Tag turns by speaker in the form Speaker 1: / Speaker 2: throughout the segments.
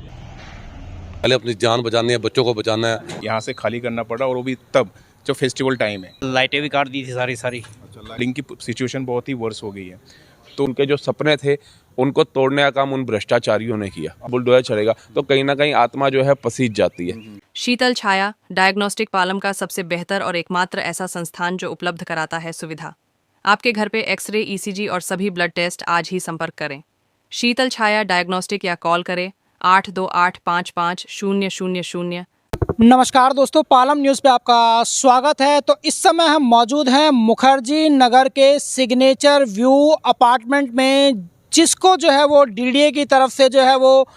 Speaker 1: पहले अपनी जान बचानी है, बच्चों को बचाना है।
Speaker 2: यहाँ से खाली करना पड़ा और वो भी तब जो फेस्टिवल टाइम है।
Speaker 3: लाइटें भी काट दी थी सारी।
Speaker 2: लाइटिंग की सिचुएशन बहुत ही वर्स हो गई है। तो उनके जो सपने थे उनको तोड़ने का काम उन भ्रष्टाचारियों ने किया। बुलडोजर चलेगा तो कहीं ना कहीं आत्मा जो है पसीज जाती है।
Speaker 4: शीतल छाया डायग्नोस्टिक पालम का सबसे बेहतर और एकमात्र ऐसा संस्थान जो उपलब्ध कराता है सुविधा। आपके घर पे एक्सरे, ईसीजी और सभी ब्लड टेस्ट आज ही संपर्क करें। शीतल छाया डायग्नोस्टिक या कॉल करें 82855000।
Speaker 5: नमस्कार दोस्तों, पालम न्यूज़ पे आपका स्वागत है। तो इस समय हम मौजूद हैं मुखर्जी नगर के सिग्नेचर व्यू अपार्टमेंट में, जिसको जो है वो डीडीए की तरफ से जो है वो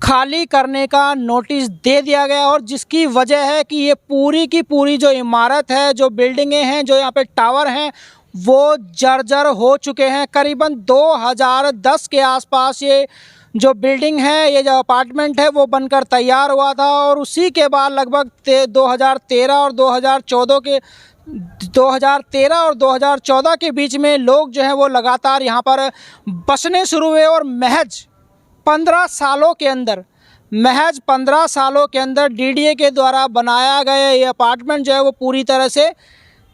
Speaker 5: खाली करने का नोटिस दे दिया गया और जिसकी वजह है कि ये पूरी की पूरी जो इमारत है, जो बिल्डिंगें हैं, जो यहाँ पे टावर हैं, वो जर्जर हो चुके हैं। करीबन 2010 के आसपास ये जो बिल्डिंग है, ये जो अपार्टमेंट है, वो बनकर तैयार हुआ था और उसी के बाद लगभग 2013 और 2014 के बीच में लोग जो है वो लगातार यहाँ पर बसने शुरू हुए और महज 15 सालों के अंदर डीडीए के द्वारा बनाया गया ये अपार्टमेंट जो है वो पूरी तरह से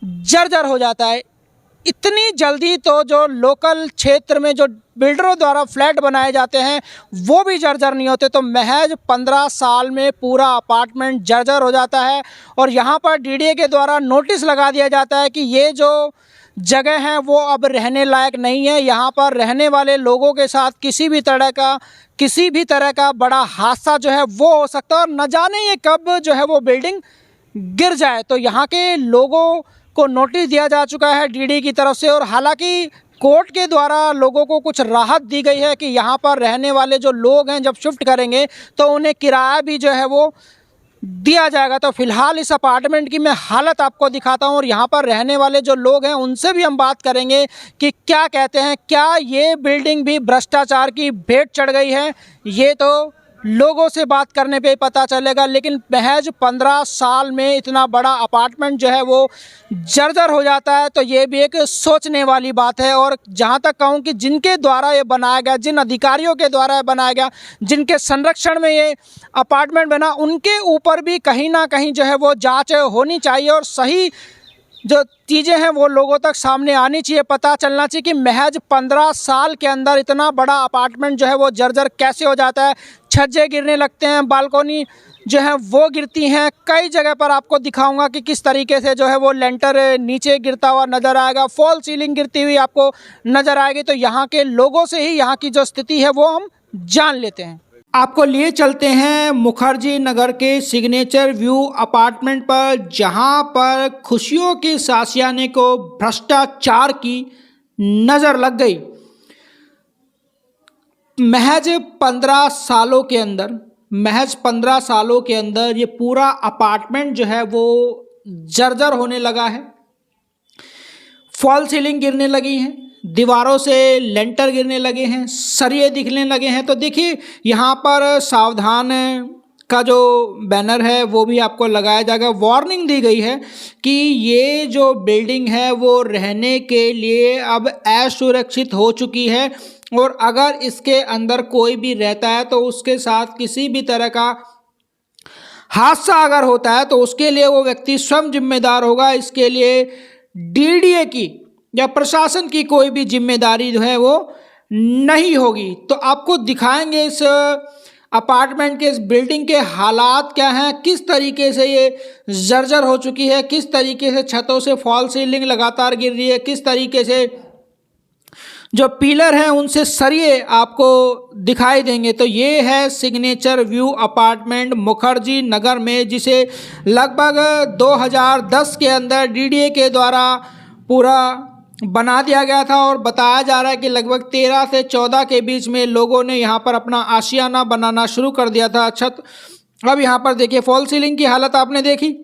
Speaker 5: जर्जर हो जाता है। इतनी जल्दी तो जो लोकल क्षेत्र में जो बिल्डरों द्वारा फ्लैट बनाए जाते हैं वो भी जर्जर नहीं होते, तो महज 15 साल में पूरा अपार्टमेंट जर्जर हो जाता है। और यहाँ पर डीडीए के द्वारा नोटिस लगा दिया जाता है कि ये जो जगह है वो अब रहने लायक नहीं है। यहाँ पर रहने वाले लोगों के साथ किसी भी तरह का बड़ा हादसा जो है वो हो सकता है और न जाने ये कब जो है वो बिल्डिंग गिर जाए। तो यहाँ के लोगों को नोटिस दिया जा चुका है डीडी की तरफ से और हालांकि कोर्ट के द्वारा लोगों को कुछ राहत दी गई है कि यहाँ पर रहने वाले जो लोग हैं जब शिफ्ट करेंगे तो उन्हें किराया भी जो है वो दिया जाएगा। तो फिलहाल इस अपार्टमेंट की मैं हालत आपको दिखाता हूँ और यहाँ पर रहने वाले जो लोग हैं उनसे भी हम बात करेंगे कि क्या कहते हैं। क्या ये बिल्डिंग भी भ्रष्टाचार की भेंट चढ़ गई है, ये तो लोगों से बात करने पे ही पता चलेगा। लेकिन महज 15 साल में इतना बड़ा अपार्टमेंट जो है वो जर्जर हो जाता है, तो ये भी एक सोचने वाली बात है। और जहाँ तक कहूँ कि जिनके द्वारा ये बनाया गया, जिन अधिकारियों के द्वारा ये बनाया गया, जिनके संरक्षण में ये अपार्टमेंट बना, उनके ऊपर भी कहीं ना कहीं जो है वो जांच होनी चाहिए और सही जो चीज़ें हैं वो लोगों तक सामने आनी चाहिए, पता चलना चाहिए कि महज 15 साल के अंदर इतना बड़ा अपार्टमेंट जो है वो जर्जर कैसे हो जाता है। छज्जे गिरने लगते हैं, बालकोनी जो है वो गिरती हैं। कई जगह पर आपको दिखाऊंगा कि किस तरीके से जो है वो लेंटर नीचे गिरता हुआ नज़र आएगा, फॉल सीलिंग गिरती हुई आपको नज़र आएगी। तो यहाँ के लोगों से ही यहाँ की जो स्थिति है वो हम जान लेते हैं। आपको लिए चलते हैं मुखर्जी नगर के सिग्नेचर व्यू अपार्टमेंट पर, जहां पर खुशियों के सासियाने को भ्रष्टाचार की नज़र लग गई। महज 15 सालों के अंदर ये पूरा अपार्टमेंट जो है वो जर्जर होने लगा है। फॉल सीलिंग गिरने लगी हैं, दीवारों से लेंटर गिरने लगे हैं, सरिये दिखने लगे हैं। तो देखिए यहाँ पर सावधान का जो बैनर है वो भी आपको लगाया जाएगा। वार्निंग दी गई है कि ये जो बिल्डिंग है वो रहने के लिए अब असुरक्षित हो चुकी है और अगर इसके अंदर कोई भी रहता है तो उसके साथ किसी भी तरह का हादसा अगर होता है तो उसके लिए वो व्यक्ति स्वयं जिम्मेदार होगा। इसके लिए डीडीए की या प्रशासन की कोई भी जिम्मेदारी जो है वो नहीं होगी। तो आपको दिखाएंगे इस अपार्टमेंट के, इस बिल्डिंग के हालात क्या हैं, किस तरीके से ये जर्जर हो चुकी है, किस तरीके से छतों से फॉल सीलिंग लगातार गिर रही है, किस तरीके से जो पिलर हैं उनसे सरिये आपको दिखाई देंगे। तो ये है signature view apartment Mukherjee Nagar में, जिसे लगभग 2010 के अंदर डीडीए के द्वारा पूरा बना दिया गया था और बताया जा रहा है कि लगभग 13 से 14 के बीच में लोगों ने यहाँ पर अपना आशियाना बनाना शुरू कर दिया था छत। अब यहाँ पर देखिए फॉल सीलिंग की हालत आपने देखी,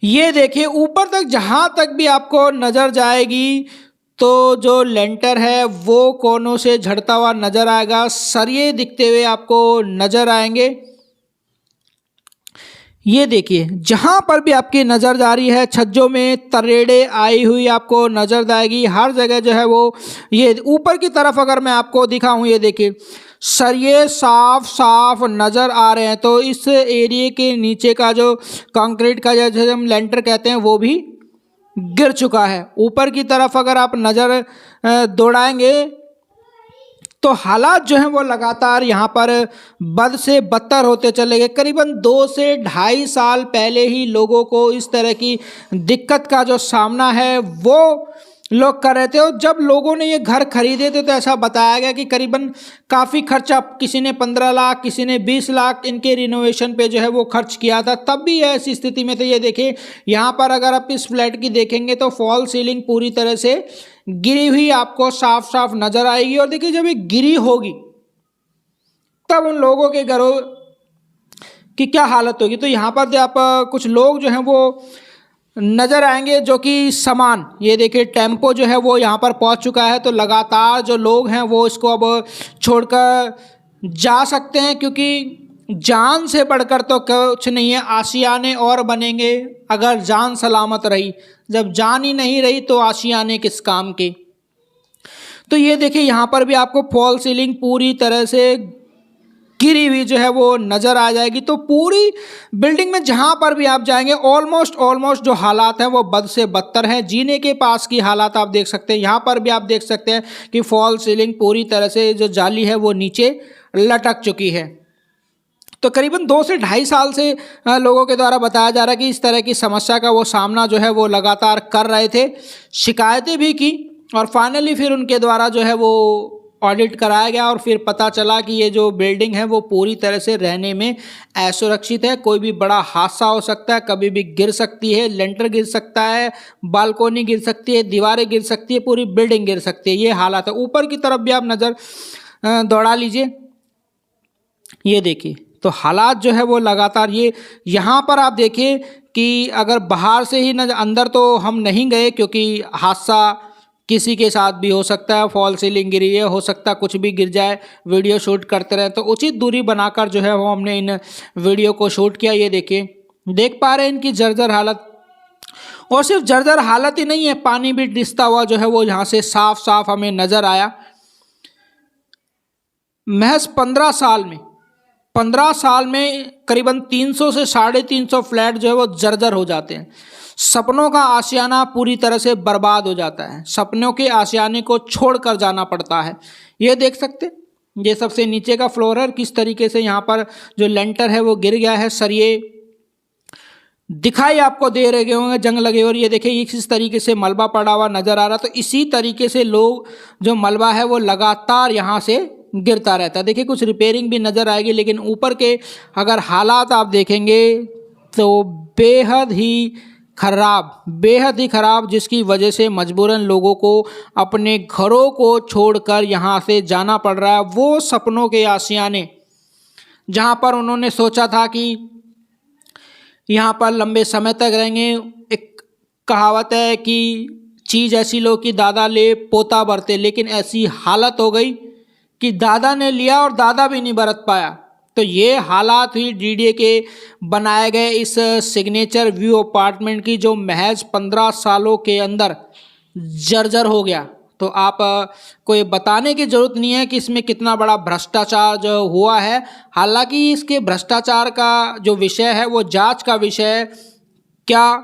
Speaker 5: ये देखिए ऊपर तक जहाँ तक भी आपको नज़र जाएगी तो जो लेंटर है वो कोनों से झड़ता हुआ नज़र आएगा, सरिये दिखते हुए आपको नज़र आएंगे। ये देखिए जहाँ पर भी आपकी नज़र जा रही है छज्जों में तरेड़े आई हुई आपको नज़र आएगी। हर जगह जो है वो ये ऊपर की तरफ अगर मैं आपको दिखाऊं, ये देखिए सरिये साफ साफ नज़र आ रहे हैं। तो इस एरिए के नीचे का जो कंक्रीट का जैसे हम लेंटर कहते हैं वो भी गिर चुका है। ऊपर की तरफ अगर आप नज़र दौड़ाएंगे तो हालात जो हैं वो लगातार यहाँ पर बद से बदतर होते चले गए। करीबन 2 से ढाई साल पहले ही लोगों को इस तरह की दिक्कत का जो सामना है वो लोग कर रहे थे। और जब लोगों ने ये घर खरीदे थे तो ऐसा बताया गया कि करीबन काफ़ी खर्चा, किसी ने 15 लाख, किसी ने 20 लाख इनके रिनोवेशन पे जो है वो खर्च किया था। तब भी ऐसी स्थिति में थे। ये देखिए यहाँ पर अगर आप इस फ्लैट की देखेंगे तो फॉल सीलिंग पूरी तरह से गिरी हुई आपको साफ साफ नजर आएगी। और देखिए जब ये गिरी होगी तब उन लोगों के घरों की क्या हालत होगी। तो यहाँ पर आप कुछ लोग जो हैं वो नज़र आएंगे जो कि सामान, ये देखिए टेम्पो जो है वो यहाँ पर पहुँच चुका है। तो लगातार जो लोग हैं वो इसको अब छोड़कर जा सकते हैं, क्योंकि जान से बढ़कर तो कुछ नहीं है। आशियाने और बनेंगे अगर जान सलामत रही, जब जान ही नहीं रही तो आशियाने किस काम के। तो ये देखिए यहाँ पर भी आपको फॉल सीलिंग पूरी तरह से गिरी हुई जो है वो नज़र आ जाएगी। तो पूरी बिल्डिंग में जहाँ पर भी आप जाएंगे ऑलमोस्ट जो हालात हैं वो बद से बदतर हैं। जीने के पास की हालात आप देख सकते हैं। यहाँ पर भी आप देख सकते हैं कि फॉल सीलिंग पूरी तरह से जो जाली है वो नीचे लटक चुकी है। तो करीबन 2 से ढाई साल से लोगों के द्वारा बताया जा रहा है कि इस तरह की समस्या का वो सामना जो है वो लगातार कर रहे थे। शिकायतें भी की और फाइनली फिर उनके द्वारा जो है वो ऑडिट कराया गया और फिर पता चला कि ये जो बिल्डिंग है वो पूरी तरह से रहने में असुरक्षित है। कोई भी बड़ा हादसा हो सकता है, कभी भी गिर सकती है, लेंटर गिर सकता है, बालकोनी गिर सकती है, दीवारें गिर सकती है, पूरी बिल्डिंग गिर सकती है। ये हालात है। ऊपर की तरफ भी आप नज़र दौड़ा लीजिए, ये देखिए तो हालात जो है वो लगातार ये यहाँ पर आप देखिए कि अगर बाहर से ही नजर, अंदर तो हम नहीं गए क्योंकि हादसा किसी के साथ भी हो सकता है। फॉल सीलिंग गिरी है, हो सकता है कुछ भी गिर जाए, वीडियो शूट करते रहे। तो उचित दूरी बनाकर जो है वो हमने इन वीडियो को शूट किया। ये देखिए देख पा रहे हैं इनकी जर्जर हालत। और सिर्फ जर्जर हालत ही नहीं है, पानी भी रिसता हुआ जो है वो यहाँ से साफ साफ हमें नजर आया। महज 15 साल में करीबन 300 से 350 फ्लैट जो है वो जर्जर हो जाते हैं। सपनों का आशियाना पूरी तरह से बर्बाद हो जाता है। सपनों के आशियाने को छोड़कर जाना पड़ता है। ये देख सकते हैं, ये सबसे नीचे का फ्लोर है, किस तरीके से यहाँ पर जो लेंटर है वो गिर गया है। सरिये दिखाई आपको दे रहे होंगे, जंग लगे। और ये देखिए ये किस तरीके से मलबा पड़ा हुआ नज़र आ रहा। तो इसी तरीके से लोग जो मलबा है वो लगातार यहाँ से गिरता रहता है। देखिए कुछ रिपेयरिंग भी नज़र आएगी, लेकिन ऊपर के अगर हालात आप देखेंगे तो बेहद ही खराब, जिसकी वजह से मजबूरन लोगों को अपने घरों को छोड़कर यहाँ से जाना पड़ रहा है। वो सपनों के आशियाने जहाँ पर उन्होंने सोचा था कि यहाँ पर लंबे समय तक रहेंगे। एक कहावत है कि चीज़ ऐसी लो कि दादा ले पोता बरते, लेकिन ऐसी हालत हो गई कि दादा ने लिया और दादा भी नहीं बरत पाया। तो ये हालात हुई डीडीए के बनाए गए इस सिग्नेचर व्यू अपार्टमेंट की, जो महज 15 सालों के अंदर जर्जर हो गया। तो आप कोई बताने की ज़रूरत नहीं है कि इसमें कितना बड़ा भ्रष्टाचार जो हुआ है। हालांकि इसके भ्रष्टाचार का जो विषय है वो जांच का विषय है, क्या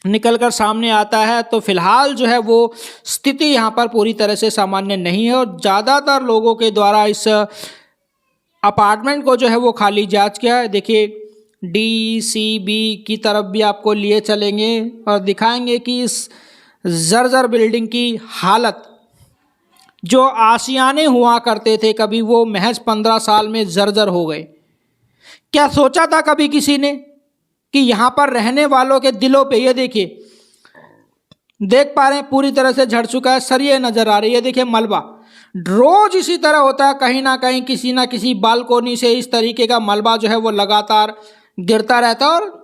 Speaker 5: निकल कर सामने आता है। तो फिलहाल जो है वो स्थिति यहाँ पर पूरी तरह से सामान्य नहीं है और ज़्यादातर लोगों के द्वारा इस अपार्टमेंट को जो है वो खाली जांच किया है। देखिए डीसीबी की तरफ भी आपको लिए चलेंगे और दिखाएंगे कि इस जर्जर बिल्डिंग की हालत, जो आशियाने हुआ करते थे कभी, वो महज 15 साल में जर्जर हो गए। क्या सोचा था कभी किसी ने कि यहाँ पर रहने वालों के दिलों पे, ये देखिए देख पा रहे हैं पूरी तरह से झड़ चुका है, सरिये नजर आ रही है। देखिए मलबा रोज इसी तरह होता है, कहीं ना कहीं किसी ना किसी बालकोनी से इस तरीके का मलबा जो है वो लगातार गिरता रहता है और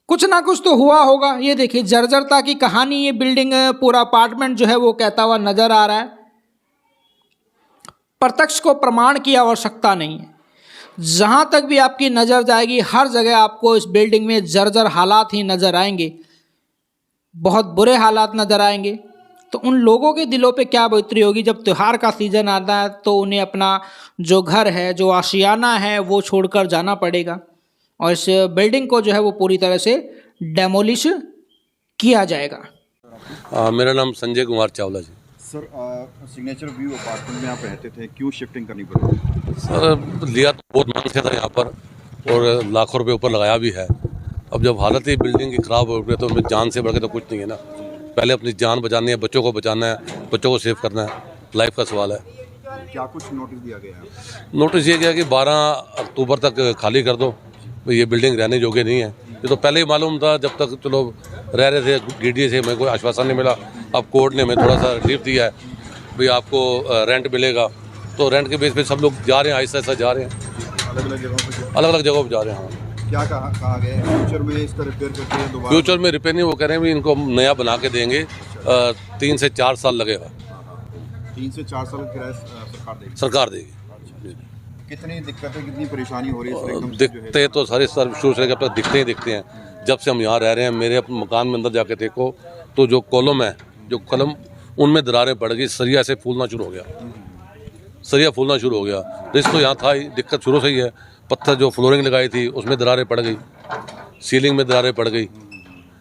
Speaker 5: कुछ ना कुछ तो हुआ होगा। ये देखिए जर्जरता की कहानी ये बिल्डिंग, पूरा अपार्टमेंट जो है वो कहता हुआ नजर आ रहा है। प्रत्यक्ष को प्रमाण की आवश्यकता नहीं है। जहाँ तक भी आपकी नज़र जाएगी हर जगह आपको इस बिल्डिंग में जर्जर हालात ही नज़र आएंगे, बहुत बुरे हालात नज़र आएंगे। तो उन लोगों के दिलों पे क्या बीतती होगी जब त्यौहार का सीज़न आता है तो उन्हें अपना जो घर है, जो आशियाना है, वो छोड़कर जाना पड़ेगा और इस बिल्डिंग को जो है वो पूरी तरह से डेमोलिश किया जाएगा।
Speaker 1: मेरा नाम संजय कुमार चावला जी।
Speaker 3: सर, सिग्नेचर व्यू अपार्टमेंट में आप रहते थे, क्यों शिफ्टिंग करनी पड़ी?
Speaker 1: सर लिया तो बहुत मांग से था यहाँ पर और लाखों रुपए ऊपर लगाया भी है। अब जब हालत ही बिल्डिंग की ख़राब हो गई तो हमें जान से बढ़ के तो कुछ नहीं है ना। पहले अपनी जान बचानी है, बच्चों को बचाना है, बच्चों को सेव करना है, लाइफ का सवाल है।
Speaker 3: क्या कुछ नोटिस दिया गया है?
Speaker 1: नोटिस ये गया कि 12 अक्टूबर तक खाली कर दो, ये बिल्डिंग रहने योग्य नहीं है। ये तो पहले ही मालूम था, जब तक चलो रह रहे थे डीडीए से हमें कोई आश्वासन नहीं मिला। अब कोर्ट ने हमें थोड़ा सा रिलीफ दिया है, भाई आपको रेंट मिलेगा, तो रेंट के बेस पे सब लोग जा रहे हैं, आहिस्ता आहिस्ता जा रहे हैं,
Speaker 3: अलग अलग जगहों पर
Speaker 1: अलग अलग जगहों पर जा रहे हैं।
Speaker 3: क्या कहा गया है? फ्यूचर में इसका रिपेयर करके या दोबारा?
Speaker 1: फ्यूचर में रिपेयर नहीं, वो कह रहे हैं भी इनको हम नया बना के देंगे, 3 से 4 साल लगेगा।
Speaker 3: 3 से 4 साल किराया
Speaker 1: सरकार देगी।
Speaker 3: कितनी दिक्कतें, कितनी परेशानी हो रही है? एकदम से जो है
Speaker 1: दिखते तो सारे सर शुरू से अब तक दिखते ही दिखते हैं। जब से हम यहाँ रह रहे हैं, मेरे अपने मकान में अंदर जाके देखो तो जो कॉलम है, जो कलम, उनमें दरारें पड़ गई, सरिया से फूलना शुरू हो गया, सरिया फूलना शुरू हो गया। रिस्क तो यहाँ था ही, दिक्कत शुरू से ही है। पत्थर जो फ्लोरिंग लगाई थी उसमें दरारें पड़ गई, सीलिंग में दरारें पड़ गई,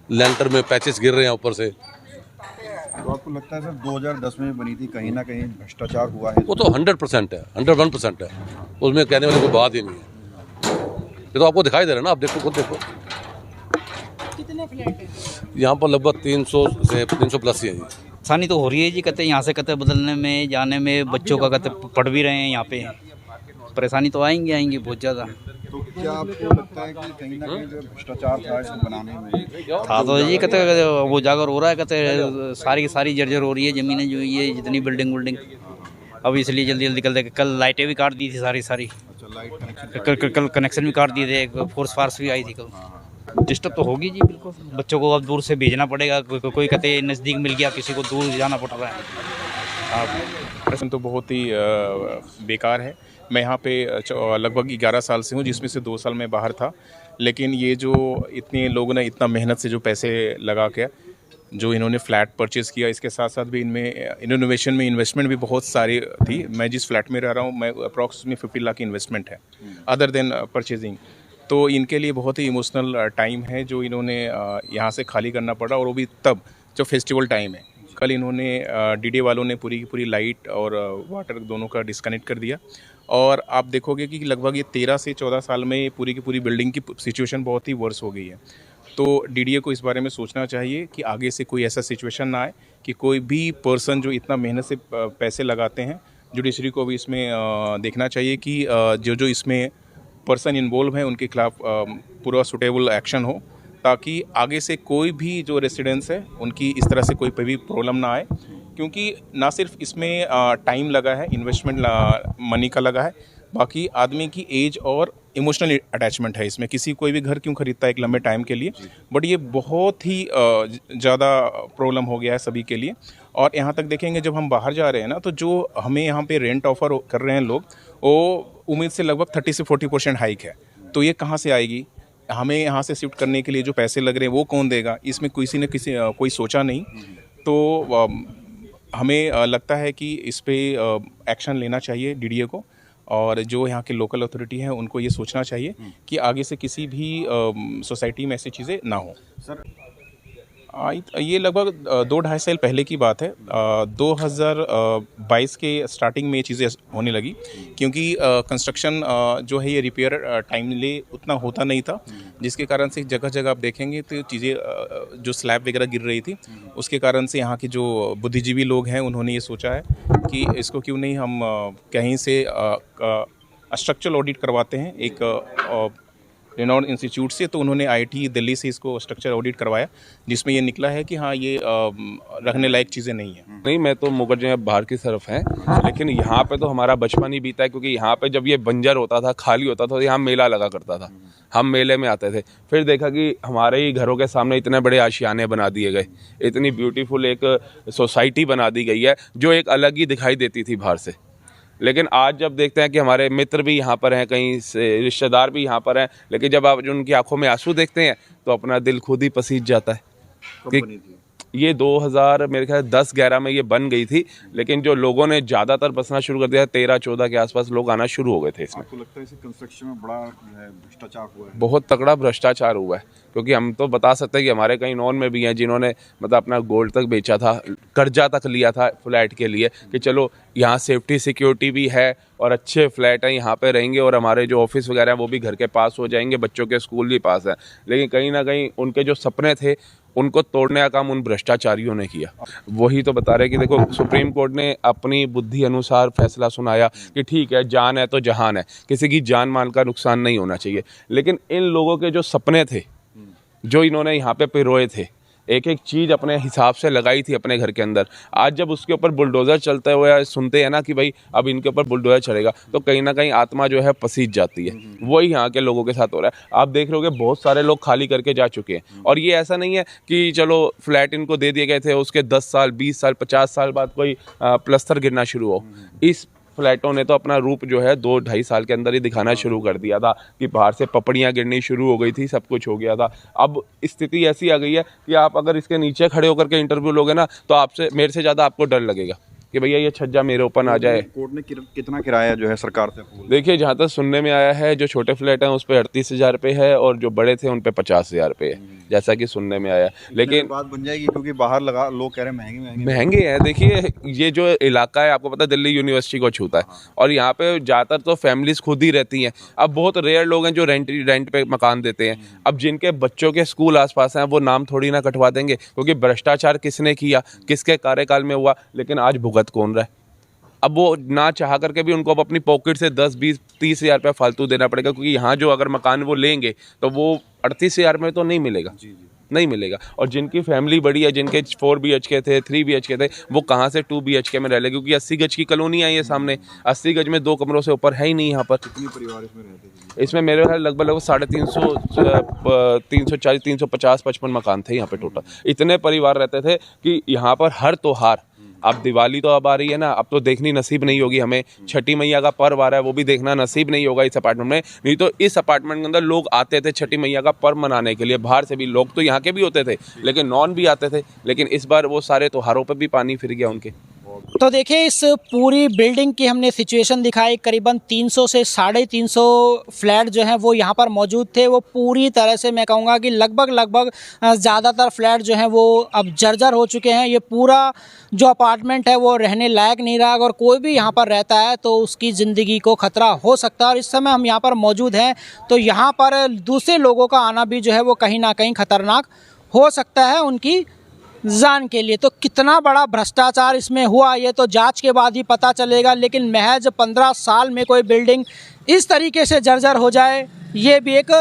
Speaker 1: लेंटर में पैचेस गिर रहे हैं ऊपर से।
Speaker 3: तो आपको लगता है सर 2010 में बनी थी, कहीं ना कहीं भ्रष्टाचार हुआ है?
Speaker 1: वो तो 100% है, 101% है, उसमें कहने वाली कोई बात ही नहीं है। ये तो आपको दिखाई दे रहा है ना, आप देखो, खुद देखो।
Speaker 5: कितने फ्लैट हैं
Speaker 1: यहाँ पर? लगभग 300 से 300 प्लस ही है जी।
Speaker 6: आसानी तो हो रही है जी, कहते यहाँ से कहते बदलने में, जाने में, बच्चों का कहते पढ़ भी रहे हैं यहाँ पे, परेशानी तो आएंगी बहुत ज़्यादा।
Speaker 3: तो क्या आपको लगता है कि कहीं ना कहीं जो भ्रष्टाचार था इसको बनाने में
Speaker 6: था तो जी, कहते वो जाकर हो रहा है, कहते सारी की सारी जर्जर हो रही है ज़मीनें, जो ये जितनी बिल्डिंग अब इसलिए जल्दी जल्दी कल लाइटें भी काट दी थी सारी।
Speaker 3: अच्छा, लाइट कनेक्शन
Speaker 6: कल कनेक्शन भी काट दिए थे, फोर्स फार्स भी आई थी कल। डिस्टर्ब तो होगी जी बिल्कुल, बच्चों को अब दूर से भेजना पड़ेगा, कोई कहते नज़दीक मिल गया, किसी को दूर जाना पड़ रहा है।
Speaker 2: प्रश्न तो बहुत ही बेकार है। मैं यहाँ पे लगभग 11 साल से हूँ, जिसमें से 2 साल मैं बाहर था। लेकिन ये जो इतने लोगों ने इतना मेहनत से जो पैसे लगा के जो इन्होंने फ्लैट परचेज़ किया, इसके साथ साथ भी इनमें इनोवेशन में इन्वेस्टमेंट भी बहुत सारी थी। मैं जिस फ्लैट में रह रहा हूँ, मैं अप्रॉक्सिमेटली 50 लाख की इन्वेस्टमेंट है अदर देन परचेजिंग। तो इनके लिए बहुत ही इमोशनल टाइम है जो इन्होंने यहाँ से खाली करना पड़ा, और वो भी तब जो फेस्टिवल टाइम है। कल इन्होंने डीडीए वालों ने पूरी की पूरी लाइट और वाटर दोनों का डिस्कनेक्ट कर दिया, और आप देखोगे कि लगभग ये 13 से 14 साल में पूरी की पूरी बिल्डिंग की सिचुएशन बहुत ही वर्स हो गई है। तो डीडीए को इस बारे में सोचना चाहिए कि आगे से कोई ऐसा सिचुएशन ना आए कि कोई भी पर्सन जो इतना मेहनत से पैसे लगाते हैं, जुडिशरी को भी इसमें देखना चाहिए कि जो इसमें पर्सन इन्वॉल्व हैं उनके खिलाफ पूरा सुटेबल एक्शन हो, ताकि आगे से कोई भी जो रेसिडेंट्स है उनकी इस तरह से कोई भी प्रॉब्लम ना आए। क्योंकि ना सिर्फ इसमें टाइम लगा है, इन्वेस्टमेंट मनी का लगा है, बाकी आदमी की एज और इमोशनल अटैचमेंट है इसमें। किसी कोई भी घर क्यों खरीदता है एक लंबे टाइम के लिए, बट ये बहुत ही ज़्यादा प्रॉब्लम हो गया है सभी के लिए। और यहाँ तक देखेंगे जब हम बाहर जा रहे हैं ना, तो जो हमें यहाँ पे रेंट ऑफर कर रहे हैं लोग, वो उम्मीद से लगभग 30 से 40% हाइक है। तो ये कहाँ से आएगी? हमें यहाँ से शिफ्ट करने के लिए जो पैसे लग रहे हैं वो कौन देगा? इसमें किसी ने कोई सोचा नहीं। तो हमें लगता है कि इस पे एक्शन लेना चाहिए डीडीए को, और जो यहाँ के लोकल अथॉरिटी हैं उनको ये सोचना चाहिए कि आगे से किसी भी सोसाइटी में ऐसी चीज़ें ना हो।
Speaker 3: सर,
Speaker 2: ये लगभग 2-2.5 साल पहले की बात है। 2022 के स्टार्टिंग में ये चीज़ें होने लगी, क्योंकि कंस्ट्रक्शन जो है ये रिपेयर टाइमली उतना होता नहीं था, जिसके कारण से जगह जगह आप देखेंगे तो चीज़ें जो स्लैब वगैरह गिर रही थी, उसके कारण से यहाँ के जो बुद्धिजीवी लोग हैं उन्होंने ये सोचा है कि इसको क्यों नहीं हम कहीं से स्ट्रक्चरल ऑडिट करवाते हैं एक रेनॉल्ड इंस्टीट्यूट से। तो उन्होंने आईआईटी दिल्ली से इसको स्ट्रक्चर ऑडिट करवाया, जिसमें ये निकला है कि हाँ ये रखने लायक चीज़ें नहीं है।
Speaker 7: नहीं, मैं तो मुकदमे बाहर की तरफ हैं, लेकिन यहाँ पे तो हमारा बचपन ही बीता है, क्योंकि यहाँ पे जब ये बंजर होता था, खाली होता था, तो यहाँ मेला लगा करता था, हम मेले में आते थे। फिर देखा कि हमारे ही घरों के सामने इतने बड़े आशियाने बना दिए गए, इतनी ब्यूटीफुल एक सोसाइटी बना दी गई है जो एक अलग ही दिखाई देती थी बाहर से। लेकिन आज जब देखते हैं कि हमारे मित्र भी यहाँ पर हैं, कहीं से रिश्तेदार भी यहाँ पर हैं, लेकिन जब आप उनकी आंखों में आंसू देखते हैं तो अपना दिल खुद ही पसीज जाता है।
Speaker 3: कब बनी थी?
Speaker 7: ये 2000 मेरे ख्याल 10-11 में ये बन गई थी, लेकिन जो लोगों ने ज़्यादातर बसना शुरू कर दिया, 13-14 के आसपास लोग आना शुरू हो गए थे इसमें।
Speaker 3: आपको लगता है इसे कंस्ट्रक्शन में बड़ा जो है भ्रष्टाचार हुआ है?
Speaker 7: बहुत तगड़ा भ्रष्टाचार हुआ है, क्योंकि हम तो बता सकते हैं कि हमारे कई नॉन में भी हैं जिन्होंने मतलब अपना गोल्ड तक बेचा था, कर्जा तक लिया था फ्लैट के लिए कि चलो यहाँ सेफ्टी सिक्योरिटी भी है और अच्छे फ्लैट हैं, यहाँ पे रहेंगे और हमारे जो ऑफिस वगैरह हैं वो भी घर के पास हो जाएंगे, बच्चों के स्कूल भी पास है। लेकिन कहीं ना कहीं उनके जो सपने थे उनको तोड़ने का काम उन भ्रष्टाचारियों ने किया। वही तो बता रहे कि देखो सुप्रीम कोर्ट ने अपनी बुद्धि अनुसार फैसला सुनाया कि ठीक है, जान है तो जहान है, किसी की जान माल का नुकसान नहीं होना चाहिए। लेकिन इन लोगों के जो सपने थे, जो इन्होंने यहाँ पे पिरोए थे, एक एक चीज़ अपने हिसाब से लगाई थी अपने घर के अंदर, आज जब उसके ऊपर बुलडोज़र चलते हुए सुनते हैं ना कि भाई अब इनके ऊपर बुलडोज़र चलेगा, तो कहीं ना कहीं आत्मा जो है पसीज जाती है। वही यहाँ के लोगों के साथ हो रहा है। आप देख रहे होगे बहुत सारे लोग खाली करके जा चुके हैं, और ये ऐसा नहीं है कि चलो फ्लैट इनको दे दिए गए थे, उसके 10 साल 20 साल 50 साल बाद कोई प्लस्तर गिरना शुरू हो। इस फ्लैटों ने तो अपना रूप जो है 2-2.5 साल के अंदर ही दिखाना शुरू कर दिया था कि बाहर से पपड़ियाँ गिरनी शुरू हो गई थी, सब कुछ हो गया था। अब स्थिति ऐसी आ गई है कि आप अगर इसके नीचे खड़े होकर के इंटरव्यू लोगे ना तो आपसे मेरे से ज़्यादा आपको डर लगेगा कि भैया ये छज्जा मेरे ऊपर ना जाए।
Speaker 3: कोर्ट ने कितना किराया जो है सरकार से अप्रूवल?
Speaker 7: देखिए, जहाँ तक सुनने में आया है, जो छोटे फ्लैट हैं उस पर 38,000 रुपये है और जो बड़े थे उन पे 50,000 रुपये है, जैसा कि सुनने में आया। लेकिन
Speaker 3: बात बन जाएगी क्योंकि बाहर लगा लोग कह रहे हैं
Speaker 7: महंगे हैं। देखिए, ये जो इलाका है आपको पता है दिल्ली यूनिवर्सिटी को छूता है, और यहाँ पे ज़्यादातर तो फैमिलीज खुद ही रहती हैं। अब बहुत रेयर लोग हैं जो रेंट पे मकान देते हैं। अब जिनके बच्चों के स्कूल आसपास हैं वो नाम थोड़ी ना कटवा देंगे, क्योंकि भ्रष्टाचार किसने किया, किसके कार्यकाल में हुआ, लेकिन आज भुगत कौन रहा है। अब वो ना चाह करके भी उनको अब अपनी पॉकेट से 10-20-30,000 रुपये फालतू देना पड़ेगा, क्योंकि यहाँ जो अगर मकान वो लेंगे तो वो 38,000 में तो नहीं मिलेगा, नहीं मिलेगा। और जिनकी फैमिली बड़ी है, जिनके 4 BHK थे, 3 BHK थे, वो कहाँ से 2 BHK में रह ले, क्योंकि 80 गज की कॉलोनी है ये सामने, 80 गज में 2 कमरों से ऊपर है ही नहीं यहाँ पर।
Speaker 3: कितने परिवार इसमें रहते थे?
Speaker 7: इसमें मेरे ख्याल लगभग 350 340 350 55 मकान थे यहाँ पे टोटल। इतने परिवार रहते थे कि यहाँ पर हर त्योहार, अब दिवाली तो अब आ रही है ना, अब तो देखनी नसीब नहीं होगी हमें, छठी मैया का पर्व आ रहा है वो भी देखना नसीब नहीं होगा इस अपार्टमेंट में। नहीं तो इस अपार्टमेंट के अंदर लोग आते थे छठी मैया का पर्व मनाने के लिए, बाहर से भी लोग तो यहाँ के भी होते थे, लेकिन नॉन भी आते थे। लेकिन इस बार वो सारे त्योहारों पर भी पानी फिर गया उनके।
Speaker 5: तो देखिए, इस पूरी बिल्डिंग की हमने सिचुएशन दिखाई। करीबन 300 से 350 फ्लैट जो हैं वो यहाँ पर मौजूद थे। वो पूरी तरह से मैं कहूँगा कि लगभग ज़्यादातर फ्लैट जो हैं वो अब जर्जर हो चुके हैं। ये पूरा जो अपार्टमेंट है वो रहने लायक नहीं रहा। अगर कोई भी यहाँ पर रहता है तो उसकी ज़िंदगी को ख़तरा हो सकता है। और इस समय हम यहाँ पर मौजूद हैं तो यहाँ पर दूसरे लोगों का आना भी जो है वो कहीं ना कहीं ख़तरनाक हो सकता है उनकी जान के लिए। तो कितना बड़ा भ्रष्टाचार इसमें हुआ ये तो जांच के बाद ही पता चलेगा। लेकिन महज 15 साल में कोई बिल्डिंग इस तरीके से जर्जर हो जाए, ये भी एक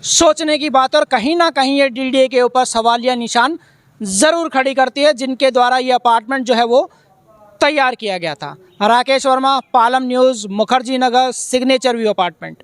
Speaker 5: सोचने की बात। और कहीं ना कहीं ये DDA के ऊपर सवालिया निशान ज़रूर खड़ी करती है, जिनके द्वारा ये अपार्टमेंट जो है वो तैयार किया गया था। Rakesh Verma, Palam news, Mukherjee Nagar, signature view apartment.